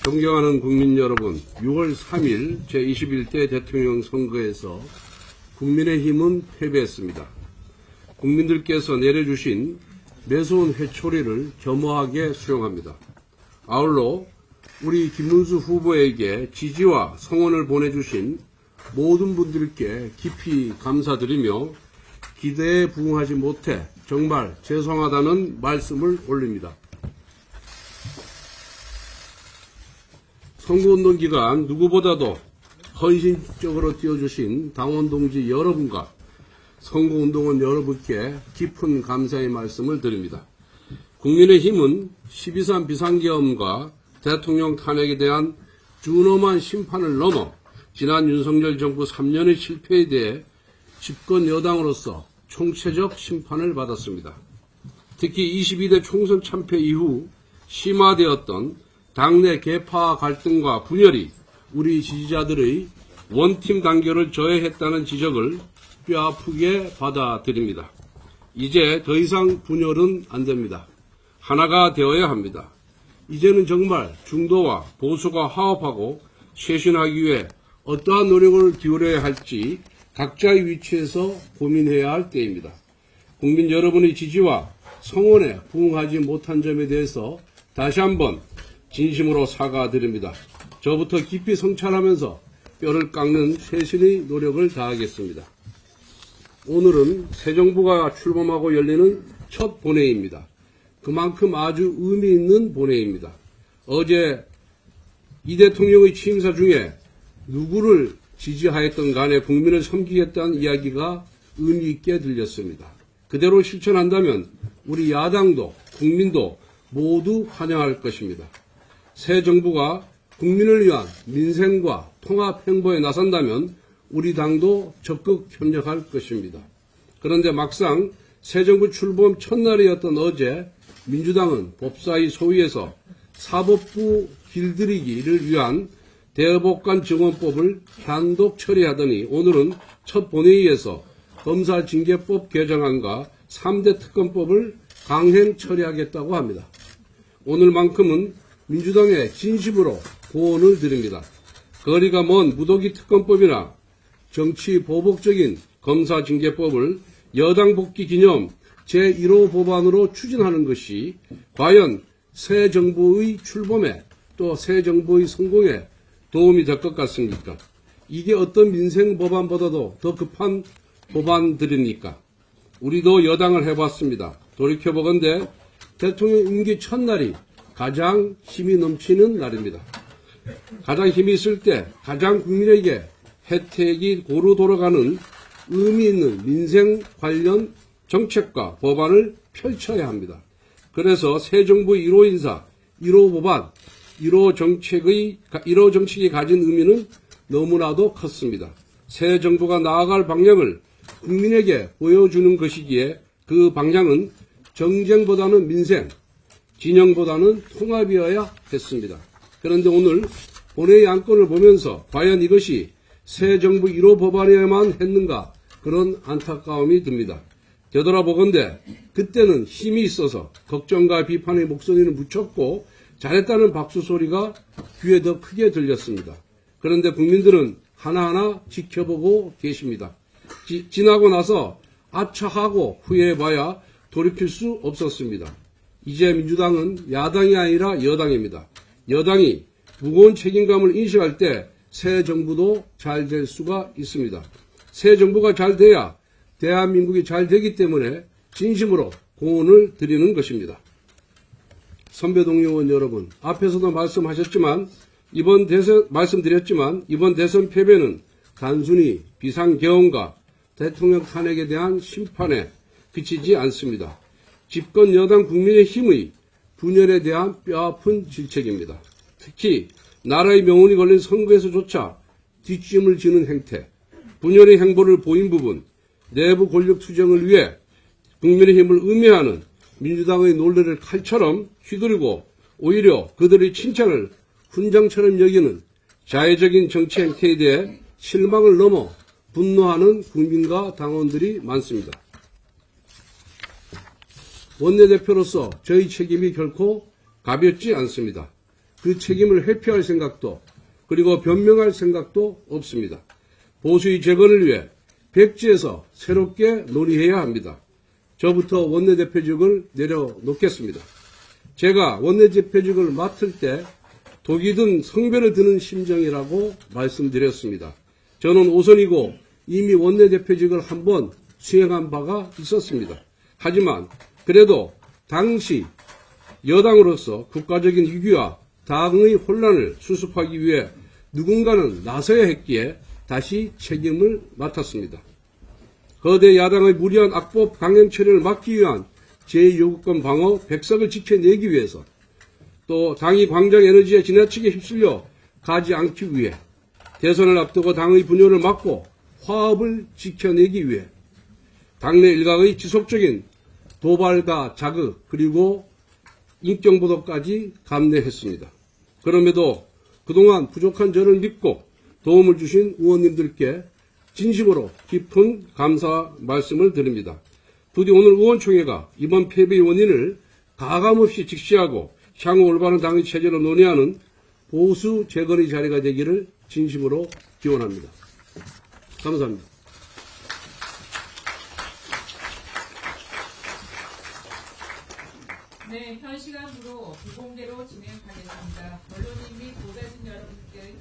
존경하는 국민 여러분, 6월 3일 제21대 대통령 선거에서 국민의힘은 패배했습니다. 국민들께서 내려주신 매서운 회초리를 겸허하게 수용합니다. 아울러 우리 김문수 후보에게 지지와 성원을 보내주신 모든 분들께 깊이 감사드리며 기대에 부응하지 못해 정말 죄송하다는 말씀을 올립니다. 선거운동 기간 누구보다도 헌신적으로 뛰어주신 당원 동지 여러분과 선거운동원 여러분께 깊은 감사의 말씀을 드립니다. 국민의힘은 12.3 비상계엄과 대통령 탄핵에 대한 준엄한 심판을 넘어 지난 윤석열 정부 3년의 실패에 대해 집권 여당으로서 총체적 심판을 받았습니다. 특히 22대 총선 참패 이후 심화되었던 당내 계파 갈등과 분열이 우리 지지자들의 원팀 단결을 저해했다는 지적을 뼈아프게 받아들입니다. 이제 더 이상 분열은 안 됩니다. 하나가 되어야 합니다. 이제는 정말 중도와 보수가 화합하고 쇄신하기 위해 어떠한 노력을 기울여야 할지 각자의 위치에서 고민해야 할 때입니다. 국민 여러분의 지지와 성원에 부응하지 못한 점에 대해서 다시 한번 진심으로 사과드립니다. 저부터 깊이 성찰하면서 뼈를 깎는 쇄신의 노력을 다하겠습니다. 오늘은 새 정부가 출범하고 열리는 첫 본회의입니다. 그만큼 아주 의미 있는 본회의입니다. 어제 이 대통령의 취임사 중에 누구를 지지하였던 간에 국민을 섬기겠다는 이야기가 의미 있게 들렸습니다. 그대로 실천한다면 우리 야당도 국민도 모두 환영할 것입니다. 새 정부가 국민을 위한 민생과 통합 행보에 나선다면 우리 당도 적극 협력할 것입니다. 그런데 막상 새 정부 출범 첫날이었던 어제 민주당은 법사위 소위에서 사법부 길들이기를 위한 대법관 증언법을 단독 처리하더니 오늘은 첫 본회의에서 검사징계법 개정안과 3대 특검법을 강행 처리하겠다고 합니다. 오늘만큼은 민주당에 진심으로 고언을 드립니다. 거리가 먼 무더기 특검법이나 정치 보복적인 검사징계법을 여당 복귀 기념 제1호 법안으로 추진하는 것이 과연 새 정부의 출범에 또 새 정부의 성공에 도움이 될 것 같습니까? 이게 어떤 민생 법안보다도 더 급한 법안들입니까? 우리도 여당을 해봤습니다. 돌이켜보건대 대통령 임기 첫날이 가장 힘이 넘치는 날입니다. 가장 힘이 있을 때 가장 국민에게 혜택이 고루 돌아가는 의미 있는 민생 관련 정책과 법안을 펼쳐야 합니다. 그래서 새 정부의 1호 인사, 1호 법안, 1호 정책이 가진 의미는 너무나도 컸습니다. 새 정부가 나아갈 방향을 국민에게 보여주는 것이기에 그 방향은 정쟁보다는 민생, 진영보다는 통합이어야 했습니다. 그런데 오늘 본회의 안건을 보면서 과연 이것이 새 정부 1호 법안이어야만 했는가 그런 안타까움이 듭니다. 되돌아보건대 그때는 힘이 있어서 걱정과 비판의 목소리는 묻혔고 잘했다는 박수 소리가 귀에 더 크게 들렸습니다. 그런데 국민들은 하나하나 지켜보고 계십니다. 지나고 나서 아차하고 후회해봐야 돌이킬 수 없었습니다. 이제 민주당은 야당이 아니라 여당입니다. 여당이 무거운 책임감을 인식할 때 새 정부도 잘 될 수가 있습니다. 새 정부가 잘 돼야 대한민국이 잘 되기 때문에 진심으로 공헌을 드리는 것입니다. 선배 동료 의원 여러분, 앞에서도 말씀드렸지만 이번 대선 패배는 단순히 비상계엄과 대통령 탄핵에 대한 심판에 그치지 않습니다. 집권 여당 국민의힘의 분열에 대한 뼈아픈 질책입니다. 특히 나라의 명운이 걸린 선거에서조차 뒷짐을 지는 행태, 분열의 행보를 보인 부분, 내부 권력 투쟁을 위해 국민의힘을 음해하는 민주당의 논리를 칼처럼 휘두르고 오히려 그들의 칭찬을 훈장처럼 여기는 자해적인 정치 행태에 대해 실망을 넘어 분노하는 국민과 당원들이 많습니다. 원내대표로서 저희 책임이 결코 가볍지 않습니다. 그 책임을 회피할 생각도 그리고 변명할 생각도 없습니다. 보수의 재건을 위해 백지에서 새롭게 논의해야 합니다. 저부터 원내대표직을 내려놓겠습니다. 제가 원내대표직을 맡을 때 독이 든 성별을 드는 심정이라고 말씀드렸습니다. 저는 오선이고 이미 원내대표직을 한번 수행한 바가 있었습니다. 하지만 그래도 당시 여당으로서 국가적인 위기와 당의 혼란을 수습하기 위해 누군가는 나서야 했기에 다시 책임을 맡았습니다. 거대 야당의 무리한 악법 강행 처리를 막기 위한 제2요구권 방어 100석을 지켜내기 위해서 또 당이 광장에너지에 지나치게 휩쓸려 가지 않기 위해 대선을 앞두고 당의 분열을 막고 화합을 지켜내기 위해 당내 일각의 지속적인 도발과 자극 그리고 인격보도까지 감내했습니다. 그럼에도 그동안 부족한 저를 믿고 도움을 주신 의원님들께 진심으로 깊은 감사 말씀을 드립니다. 부디 오늘 의원총회가 이번 패배의 원인을 가감없이 직시하고 향후 올바른 당의 체제로 논의하는 보수 재건의 자리가 되기를 진심으로 기원합니다. 감사합니다. 네, 현 시간으로 비공개로 진행하겠습니다. 언론인 및 보좌진 여러분께